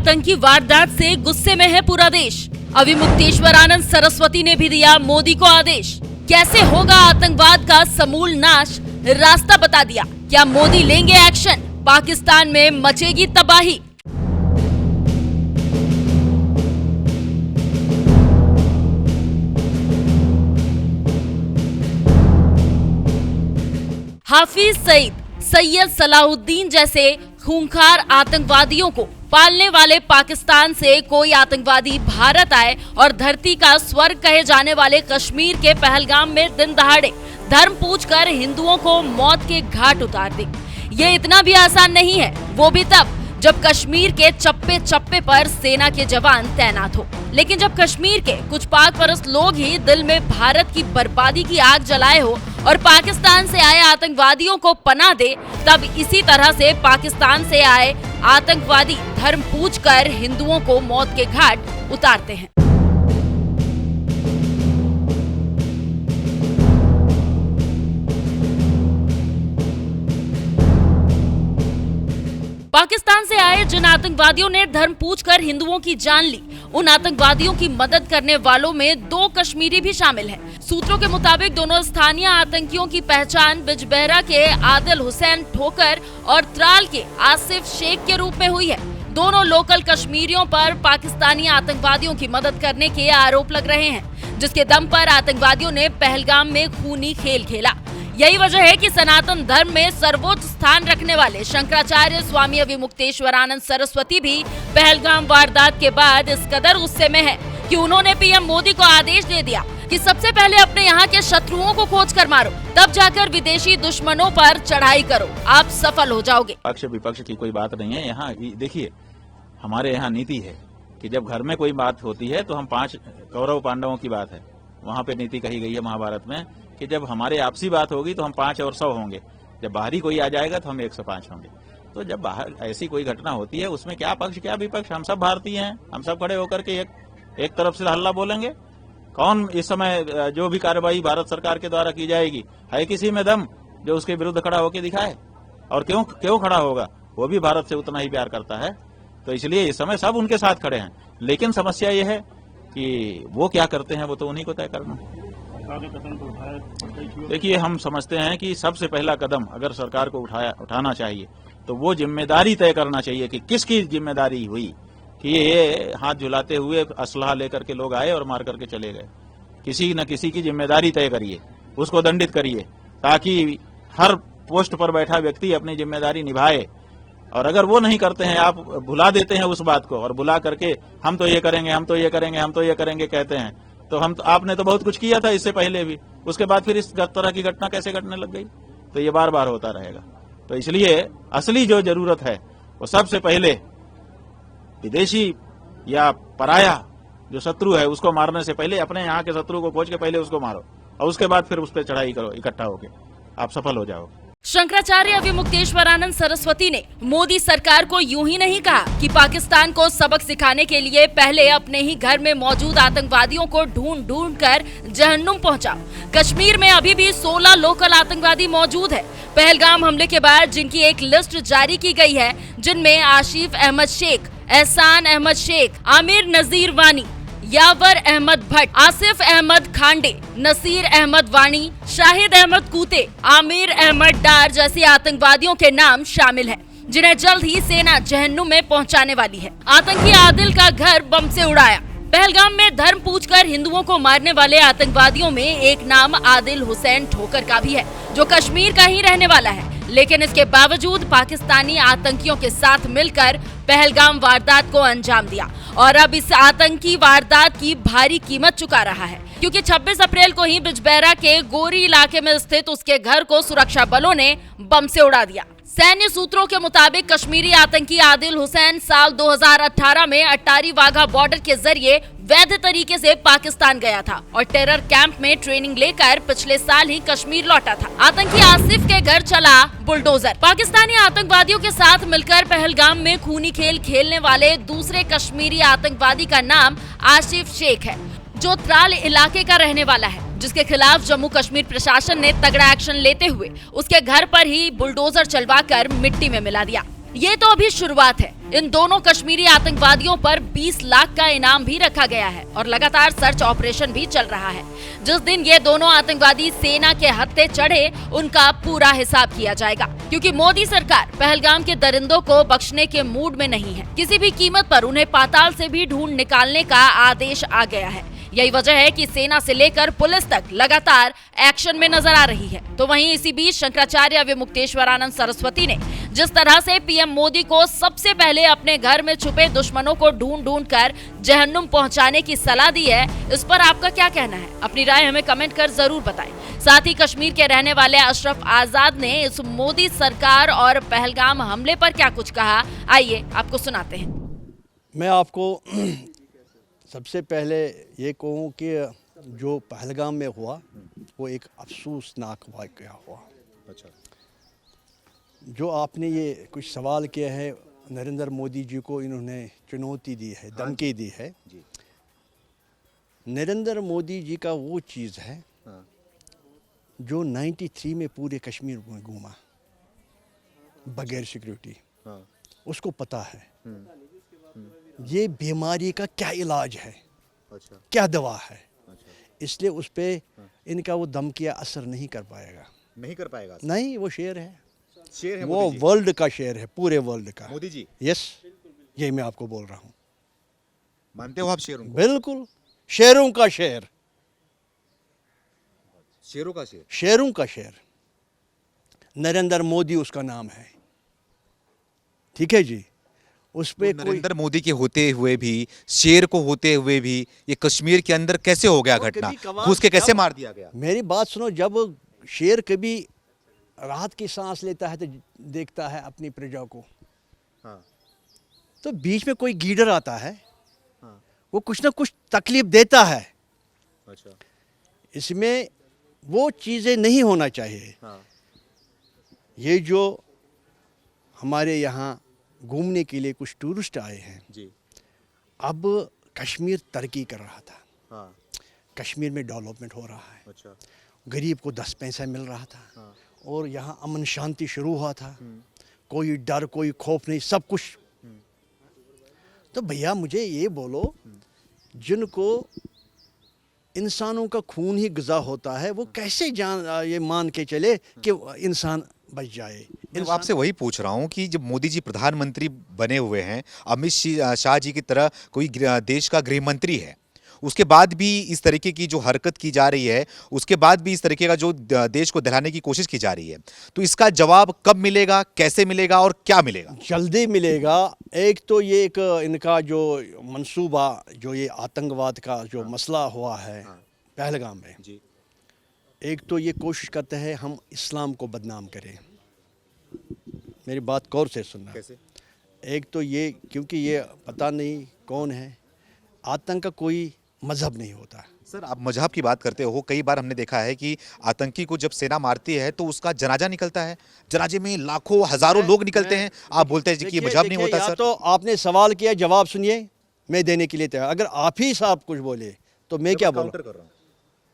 आतंकी वारदात से गुस्से में है पूरा देश। अविमुक्तेश्वरानंद सरस्वती ने भी दिया मोदी को आदेश। कैसे होगा आतंकवाद का समूल नाश, रास्ता बता दिया। क्या मोदी लेंगे एक्शन, पाकिस्तान में मचेगी तबाही। हाफिज सईद, सैयद सलाहुद्दीन जैसे खूंखार आतंकवादियों को पालने वाले पाकिस्तान से कोई आतंकवादी भारत आए और धरती का स्वर्ग कहे जाने वाले कश्मीर के पहलगाम में दिन दहाड़े धर्म पूछकर हिंदुओं को मौत के घाट उतार दे। ये इतना भी आसान नहीं है, वो भी तब जब कश्मीर के चप्पे चप्पे पर सेना के जवान तैनात हो। लेकिन जब कश्मीर के कुछ पाक परस्त लोग ही दिल में भारत की बर्बादी की आग जलाए हो और पाकिस्तान से आए आतंकवादियों को पनाह दे, तब इसी तरह से पाकिस्तान से आए आतंकवादी धर्म पूछकर हिंदुओं को मौत के घाट उतारते हैं। पाकिस्तान से आए जिन आतंकवादियों ने धर्म पूछकर हिंदुओं की जान ली, उन आतंकवादियों की मदद करने वालों में 2 कश्मीरी भी शामिल हैं। सूत्रों के मुताबिक दोनों स्थानीय आतंकियों की पहचान बिजबहरा के आदिल हुसैन ठोकर और त्राल के आसिफ शेख के रूप में हुई है। दोनों लोकल कश्मीरियों पर पाकिस्तानी आतंकवादियों की मदद करने के आरोप लग रहे हैं, जिसके दम पर आतंकवादियों ने पहलगाम में खूनी खेल खेला। यही वजह है कि सनातन धर्म में सर्वोच्च स्थान रखने वाले शंकराचार्य स्वामी अविमुक्तेश्वरानंद सरस्वती भी पहलगाम वारदात के बाद इस कदर गुस्से में है कि उन्होंने पीएम मोदी को आदेश दे दिया कि सबसे पहले अपने यहाँ के शत्रुओं को खोज कर मारो, तब जाकर विदेशी दुश्मनों पर चढ़ाई करो, आप सफल हो जाओगे। पक्ष विपक्ष की कोई बात नहीं है। यहाँ देखिए, हमारे यहाँ नीति है कि जब घर में कोई बात होती है तो हम 5 कौरव पांडवों की बात है, वहाँ पे नीति कही गई है महाभारत में कि जब हमारे आपसी बात होगी तो हम 5 और 100 होंगे, जब बाहरी कोई आ जाएगा तो हम 105 होंगे। तो जब बाहर ऐसी कोई घटना होती है उसमें क्या पक्ष क्या विपक्ष, हम सब भारतीय हैं, हम सब खड़े होकर के एक तरफ से हल्ला बोलेंगे। कौन इस समय जो भी कार्रवाई भारत सरकार के द्वारा की जाएगी, है किसी में दम जो उसके विरुद्ध खड़ा होकर दिखाए? और क्यों खड़ा होगा? वो भी भारत से उतना ही प्यार करता है, तो इसलिए इस समय सब उनके साथ खड़े हैं। लेकिन समस्या ये है कि वो क्या करते हैं वो तो उन्हीं को तय करना। देखिए, हम समझते हैं कि सबसे पहला कदम अगर सरकार को उठाना चाहिए तो वो जिम्मेदारी तय करना चाहिए कि किसकी जिम्मेदारी हुई कि ये हाथ झुलाते हुए असलहा लेकर के लोग आए और मार करके चले गए। किसी न किसी की जिम्मेदारी तय करिए, उसको दंडित करिए, ताकि हर पोस्ट पर बैठा व्यक्ति अपनी जिम्मेदारी निभाए। और अगर वो नहीं करते हैं, आप भुला देते हैं उस बात को और बुला करके हम तो ये करेंगे, हम तो ये करेंगे, हम तो ये करेंगे कहते हैं, तो आपने तो बहुत कुछ किया था इससे पहले भी, उसके बाद फिर इस तरह की घटना कैसे घटने लग गई? तो ये बार बार होता रहेगा। तो इसलिए असली जो जरूरत है वो सबसे पहले विदेशी या पराया जो शत्रु है उसको मारने से पहले अपने यहाँ के शत्रु को खोज के पहले उसको मारो और उसके बाद फिर उस पर चढ़ाई करो इकट्ठा होके, आप सफल हो जाओगे। शंकराचार्य अविमुक्तेश्वरानंद सरस्वती ने मोदी सरकार को यूं ही नहीं कहा कि पाकिस्तान को सबक सिखाने के लिए पहले अपने ही घर में मौजूद आतंकवादियों को ढूंढ कर जहन्नुम पहुंचाओ। कश्मीर में अभी भी 16 लोकल आतंकवादी मौजूद है। पहलगाम हमले के बाद जिनकी एक लिस्ट जारी की गई है, जिनमें आसिफ अहमद शेख, एहसान अहमद शेख, आमिर नजीर वानी, यावर अहमद भट्ट, आसिफ अहमद खांडे, नसीर अहमद वानी, शाहिद अहमद कूते, आमिर अहमद डार जैसे आतंकवादियों के नाम शामिल हैं, जिन्हें जल्द ही सेना जहन्नुम में पहुंचाने वाली है। आतंकी आदिल का घर बम से उड़ाया। पहलगाम में धर्म पूछकर हिंदुओं को मारने वाले आतंकवादियों में एक नाम आदिल हुसैन ठोकर का भी है, जो कश्मीर का ही रहने वाला है। लेकिन इसके बावजूद पाकिस्तानी आतंकियों के साथ मिलकर पहलगाम वारदात को अंजाम दिया और अब इस आतंकी वारदात की भारी कीमत चुका रहा है, क्योंकि 26 अप्रैल को ही बिजबहरा के गोरी इलाके में स्थित उसके घर को सुरक्षा बलों ने बम से उड़ा दिया। सैन्य सूत्रों के मुताबिक कश्मीरी आतंकी आदिल हुसैन साल 2018 में अट्टारी वाघा बॉर्डर के जरिए वैध तरीके से पाकिस्तान गया था और टेरर कैंप में ट्रेनिंग लेकर पिछले साल ही कश्मीर लौटा था। आतंकी आसिफ के घर चला बुलडोजर। पाकिस्तानी आतंकवादियों के साथ मिलकर पहलगाम में खूनी खेल खेलने वाले दूसरे कश्मीरी आतंकवादी का नाम आसिफ शेख है, जो त्राल इलाके का रहने वाला है, जिसके खिलाफ जम्मू कश्मीर प्रशासन ने तगड़ा एक्शन लेते हुए उसके घर पर ही बुलडोजर चलवाकर मिट्टी में मिला दिया। ये तो अभी शुरुआत है। इन दोनों कश्मीरी आतंकवादियों पर 20 लाख का इनाम भी रखा गया है और लगातार सर्च ऑपरेशन भी चल रहा है। जिस दिन ये दोनों आतंकवादी सेना के हत्थे चढ़े, उनका पूरा हिसाब किया जाएगा, क्योंकि मोदी सरकार पहलगाम के दरिंदों को बख्शने के मूड में नहीं है। किसी भी कीमत पर उन्हें पाताल से भी ढूंढ निकालने का आदेश आ गया है। यही वजह है कि सेना से लेकर पुलिस तक लगातार एक्शन में नजर आ रही है। तो वहीं इसी बीच शंकराचार्य विमुक्तेश्वरानंद सरस्वती ने जिस तरह से पीएम मोदी को सबसे पहले अपने घर में छुपे दुश्मनों को ढूंढ ढूंढ कर जहन्नुम पहुंचाने की सलाह दी है, इस पर आपका क्या कहना है? अपनी राय हमें कमेंट कर जरूर बताएं। साथ ही कश्मीर के रहने वाले अशरफ आजाद ने इस मोदी सरकार और पहलगाम हमले पर क्या कुछ कहा, आइए आपको सुनाते हैं। मैं आपको सबसे पहले ये कहूँ कि जो पहलगाम में हुआ वो एक अफसोसनाक वाक़या हुआ। अच्छा। जो आपने ये कुछ सवाल किए हैं, नरेंद्र मोदी जी को इन्होंने चुनौती दी है, धमकी दी है। जी। नरेंद्र मोदी जी का वो चीज़ है हाँ। जो 93 में पूरे कश्मीर में घूमा बगैर सिक्योरिटी। हाँ। उसको पता है ये बीमारी का क्या इलाज है, अच्छा। क्या दवा है। अच्छा। इसलिए उस पर इनका वो धमकिया असर नहीं कर पाएगा। नहीं कर पाएगा। नहीं, वो शेर है, शेर है वो मोदी जी। वर्ल्ड का शेर है, पूरे वर्ल्ड का। मोदी जी यस, यही मैं आपको बोल रहा हूँ। मानते हो आप शेरों को? बिल्कुल, शेरों का शेर, शेरों का शेर। शेरों का शेर। नरेंद्र मोदी उसका नाम है, ठीक है जी। उस पे तो नरेंद्र मोदी के होते हुए भी, शेर को होते हुए भी, ये कश्मीर के अंदर कैसे हो गया घटना? घुस के कैसे मार दिया गया? मेरी बात सुनो, जब शेर कभी राहत की सांस लेता है तो देखता है अपनी प्रजा को, हाँ। तो बीच में कोई गीडर आता है, हाँ। वो कुछ ना कुछ तकलीफ देता है। अच्छा। इसमें वो चीज़ें नहीं होना चाहिए। हाँ। ये जो हमारे यहाँ घूमने के लिए कुछ टूरिस्ट आए हैं, जी। अब कश्मीर तरक्की कर रहा था, हाँ। कश्मीर में डेवलपमेंट हो रहा है, अच्छा। गरीब को 10 पैसा मिल रहा था, हाँ। और यहाँ अमन शांति शुरू हुआ था, कोई डर कोई खौफ नहीं, सब कुछ। तो भैया मुझे ये बोलो, जिनको इंसानों का खून ही ग़िज़ा होता है, वो कैसे ये मान के चले कि इंसान बच जाए? मैं आपसे वही पूछ रहा हूँ कि जब मोदी जी प्रधानमंत्री बने हुए हैं, अमित शाह जी की तरह कोई देश का गृह मंत्री है, उसके बाद भी इस तरीके की जो हरकत की जा रही है, उसके बाद भी इस तरीके का जो देश को दहलाने की कोशिश की जा रही है, तो इसका जवाब कब मिलेगा, कैसे मिलेगा और क्या मिलेगा? जल्दी मिलेगा। एक तो ये एक इनका जो मंसूबा, जो ये आतंकवाद का जो मसला हुआ है पहलगाम में, जी। एक तो ये कोशिश करते हैं हम इस्लाम को बदनाम करें। मेरी बात गौर से सुनना। कैसे? एक तो ये, क्योंकि ये पता नहीं कौन है, आतंक का कोई मजहब नहीं होता। सर, आप मजहब की बात करते हो, कई बार हमने देखा है कि आतंकी को जब सेना मारती है तो उसका जनाजा निकलता है, जनाजे में लाखों हजारों लोग निकलते हैं, आप बोलते हैं कि ये मजहब नहीं होता। सर, तो आपने सवाल किया, जवाब सुनिए, मैं देने के लिए तैयार। अगर आप ही साहब कुछ बोले तो मैं क्या बोलूं? काउंटर कर रहा हूं।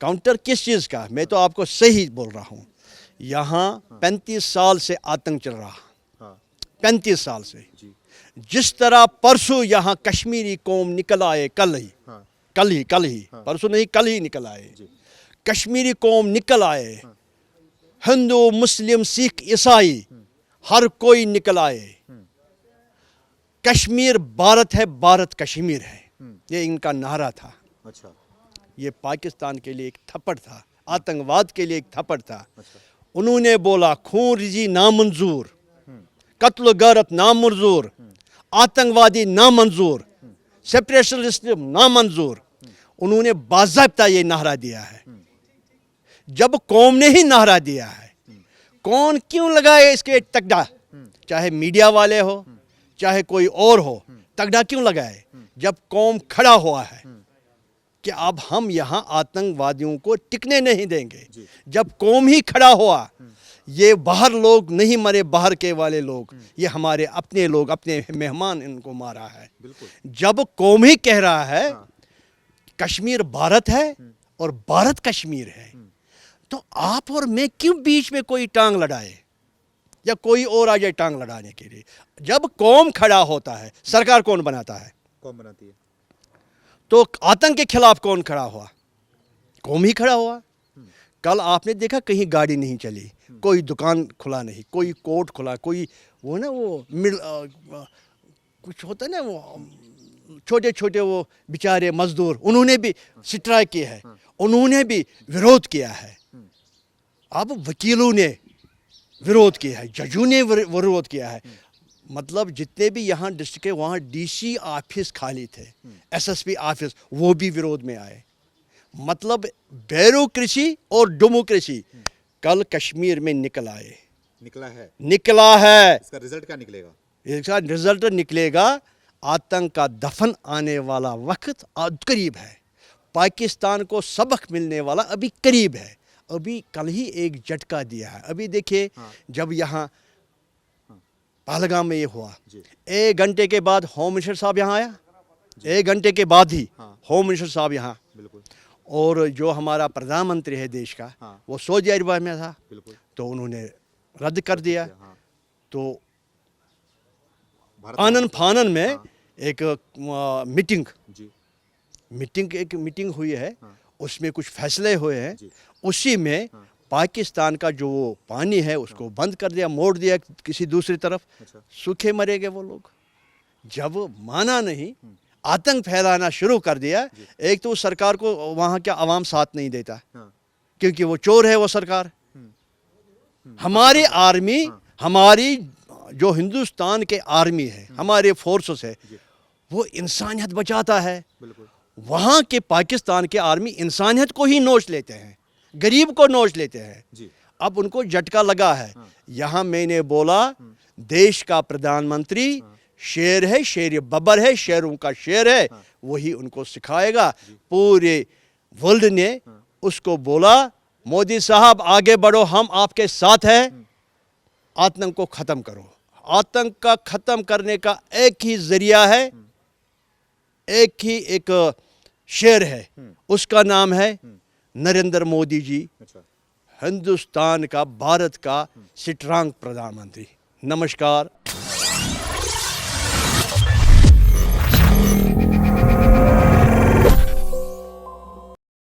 काउंटर किस चीज़ का? मैं तो आपको सही बोल रहा हूँ। यहाँ 35 साल से आतंक चल रहा, 35 साल से। जिस तरह परसों यहाँ कश्मीरी कौम निकल आए, कल ही परसों नहीं, कल ही निकल आए, कश्मीरी कौम निकल आए, हिंदू मुस्लिम सिख ईसाई हर कोई निकल आए। कश्मीर भारत है, भारत कश्मीर है, ये इनका नारा था। अच्छा। ये पाकिस्तान के लिए एक थप्पड़ था, आतंकवाद के लिए एक थप्पड़ था। उन्होंने बोला खून रिजी नामंजूर, कत्ल गैरत नामंजूर, आतंकवादी नामंजूर, सेपरेशनिस्ट नामंजूर। उन्होंने बाज़ाब्ता ये नारा दिया है। जब कौम ने ही नारा दिया है, कौन क्यों लगाए इसके तगड़ा? चाहे मीडिया वाले हो, चाहे कोई और हो, तगड़ा क्यों लगाए? जब कौम खड़ा हुआ है कि अब हम यहाँ आतंकवादियों को टिकने नहीं देंगे। जब कौम ही खड़ा हुआ, ये बाहर लोग नहीं मरे, बाहर के वाले लोग, ये हमारे अपने लोग, अपने मेहमान, इनको मारा है। जब कौम ही कह रहा है कश्मीर भारत है और भारत कश्मीर है, तो आप और मैं क्यों बीच में कोई टांग लड़ाए? या कोई और आ जाए टांग लड़ाने के लिए। जब कौम खड़ा होता है, सरकार कौन बनाता है? कौन बनाती है? तो आतंक के खिलाफ कौन खड़ा हुआ? कौम ही खड़ा हुआ। कल आपने देखा कहीं गाड़ी नहीं चली, कोई दुकान खुला नहीं, कोई कोर्ट खुला, कोई वो ना वो कुछ होता है ना वो छोटे छोटे वो बेचारे मजदूर, उन्होंने भी स्ट्राइक किया है, उन्होंने भी विरोध किया है। अब वकीलों ने विरोध किया है, जजों ने विरोध किया है। मतलब जितने भी यहाँ डिस्ट्रिक्ट है वहाँ डीसी ऑफिस खाली थे, एसएसपी ऑफिस, वो भी विरोध में आए। मतलब ब्यूरोक्रेसी और डेमोक्रेसी कल कश्मीर में निकल आए, निकला है। इसका रिजल्ट क्या निकलेगा? इसका रिजल्ट निकलेगा, आतंक का दफन आने वाला वक्त करीब है। पाकिस्तान को सबक मिलने वाला अभी करीब है। अभी कल ही एक झटका दिया है। अभी देखिए, जब यहाँ पहलगाम में ये हुआ, 1 घंटे के बाद होम मिनिस्टर साहब यहाँ आया, 1 घंटे के बाद ही होम मिनिस्टर साहब यहाँ, बिल्कुल। और जो हमारा प्रधानमंत्री है देश का, वो सऊदी अरब में था, बिल्कुल। तो उन्होंने रद्द कर दिया। तो भारत आनन फानन में एक मीटिंग हुई है, उसमें कुछ फैसले हुए हैं। उसी में पाकिस्तान का जो पानी है उसको बंद कर दिया, मोड़ दिया किसी दूसरी तरफ। सूखे मरेंगे वो लोग। जब माना नहीं, आतंक फैलाना शुरू कर दिया। एक तो सरकार को वहाँ का आवाम साथ नहीं देता, क्योंकि वो चोर है वो सरकार। हमारी आर्मी, हमारी जो हिंदुस्तान के आर्मी है, हमारे फोर्सेस है, वो इंसानियत बचाता है। वहाँ के पाकिस्तान के आर्मी इंसानियत को ही नोच लेते हैं, गरीब को नोच लेते हैं। अब उनको झटका लगा है। यहाँ मैंने बोला, देश का प्रधानमंत्री शेर है, शेर बब्बर है, शेरों का शेर है, वही उनको सिखाएगा। पूरे वर्ल्ड ने उसको बोला, मोदी साहब आगे बढ़ो, हम आपके साथ हैं, आतंक को ख़त्म करो। आतंक का ख़त्म करने का एक ही ज़रिया है, एक ही एक शेर है, उसका नाम है नरेंद्र मोदी जी, हिंदुस्तान का, भारत का स्ट्रांग प्रधानमंत्री। नमस्कार।